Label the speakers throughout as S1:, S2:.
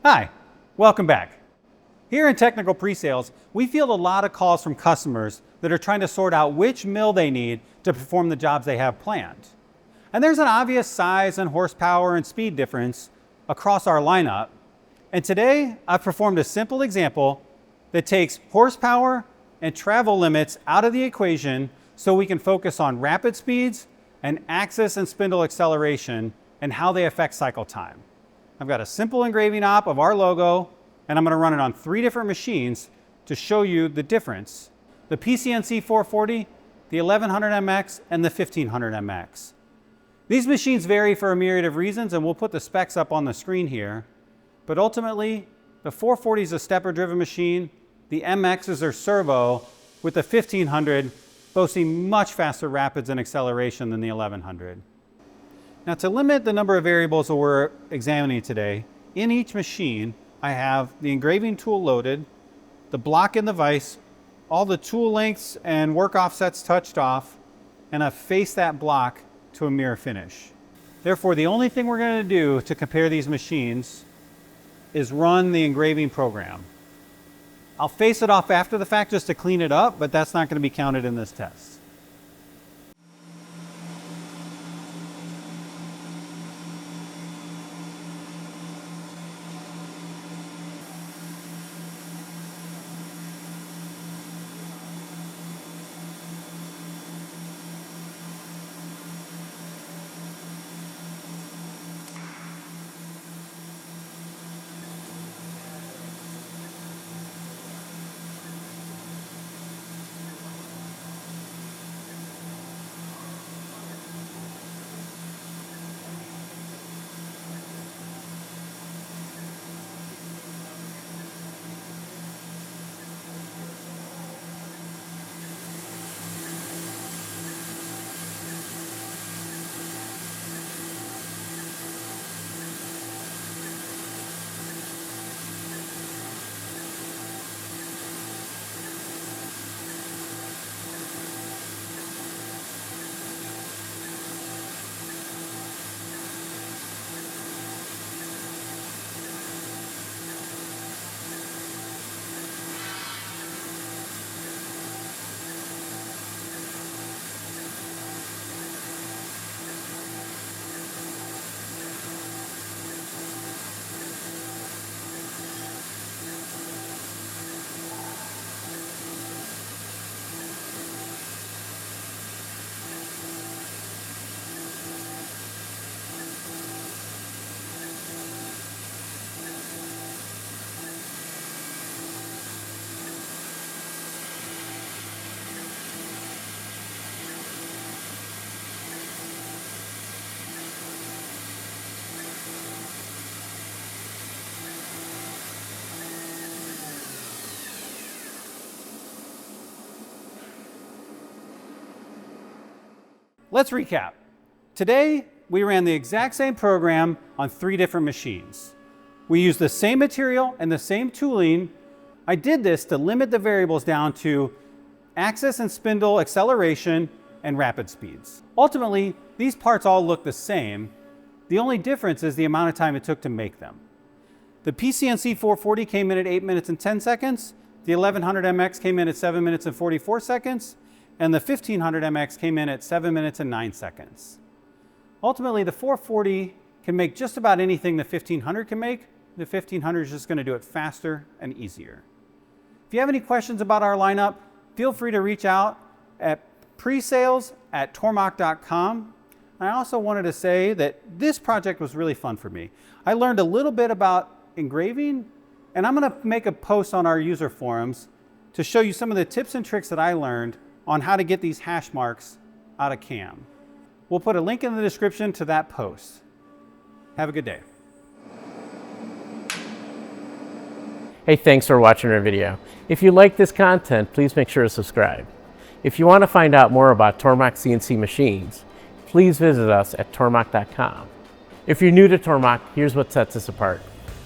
S1: Hi, welcome back. Here in Technical Pre-Sales, we field a lot of calls from customers that are trying to sort out which mill they need to perform the jobs they have planned. And there's an obvious size and horsepower and speed difference across our lineup. And today, I've performed a simple example that takes horsepower and travel limits out of the equation so we can focus on rapid speeds and axis and spindle acceleration and how they affect cycle time. I've got a simple engraving op of our logo, and I'm going to run it on 3 different machines to show you the difference. The PCNC 440, the 1100MX, and the 1500MX. These machines vary for a myriad of reasons, and we'll put the specs up on the screen here. But ultimately, the 440 is a stepper-driven machine, the MXs are servo, with the 1500 boasting much faster rapids and acceleration than the 1100. Now, to limit the number of variables that we're examining today, in each machine, I have the engraving tool loaded, the block in the vise, all the tool lengths and work offsets touched off, and I've faced that block to a mirror finish. Therefore, the only thing we're going to do to compare these machines is run the engraving program. I'll face it off after the fact just to clean it up, but that's not going to be counted in this test. Let's recap. Today, we ran the exact same program on 3 different machines. We used the same material and the same tooling. I did this to limit the variables down to axis and spindle acceleration and rapid speeds. Ultimately, these parts all look the same. The only difference is the amount of time it took to make them. The PCNC 440 came in at 8 minutes and 10 seconds. The 1100MX came in at 7 minutes and 44 seconds. And the 1500MX came in at 7 minutes and 9 seconds. Ultimately, the 440 can make just about anything the 1500 can make. The 1500 is just going to do it faster and easier. If you have any questions about our lineup, feel free to reach out at presales@tormach.com. I also wanted to say that this project was really fun for me. I learned a little bit about engraving, and I'm going to make a post on our user forums to show you some of the tips and tricks that I learned on how to get these hash marks out of CAM. We'll put a link in the description to that post. Have a good day.
S2: Hey, thanks for watching our video. If you like this content, please make sure to subscribe. If you want to find out more about Tormach CNC machines, please visit us at tormach.com. If you're new to Tormach, here's what sets us apart.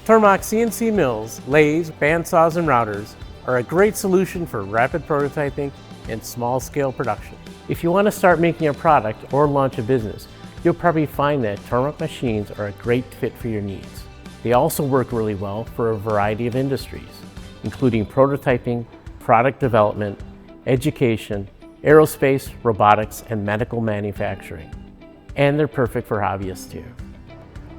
S2: Tormach CNC mills, lathes, bandsaws, and routers are a great solution for rapid prototyping and small-scale production. If you want to start making a product or launch a business, you'll probably find that Tormach machines are a great fit for your needs. They also work really well for a variety of industries, including prototyping, product development, education, aerospace, robotics, and medical manufacturing. And they're perfect for hobbyists too.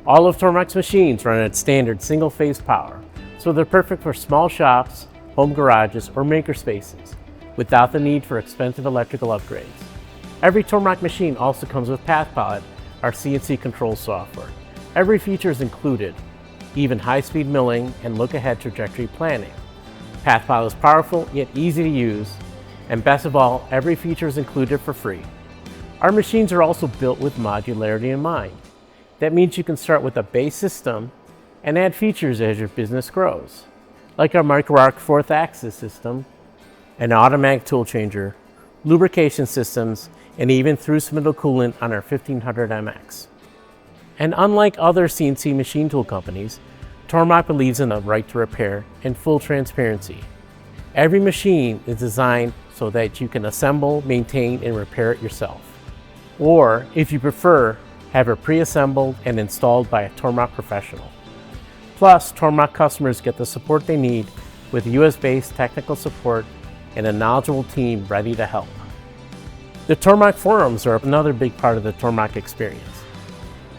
S2: All of Tormach's machines run at standard single-phase power, so they're perfect for small shops, home garages, or maker spaces, without the need for expensive electrical upgrades. Every Tormach machine also comes with PathPilot, our CNC control software. Every feature is included, even high-speed milling and look-ahead trajectory planning. PathPilot is powerful yet easy to use, and best of all, every feature is included for free. Our machines are also built with modularity in mind. That means you can start with a base system and add features as your business grows, like our micro-arc 4th axis system, an automatic tool changer, lubrication systems, and even through spindle coolant on our 1500MX. And unlike other CNC machine tool companies, Tormach believes in the right to repair and full transparency. Every machine is designed so that you can assemble, maintain, and repair it yourself. Or, if you prefer, have it pre-assembled and installed by a Tormach professional. Plus, Tormach customers get the support they need with US-based technical support and a knowledgeable team ready to help. The Tormach forums are another big part of the Tormach experience.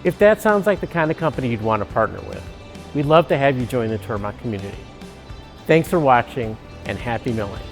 S2: If that sounds like the kind of company you'd want to partner with, we'd love to have you join the Tormach community. Thanks for watching, and happy milling.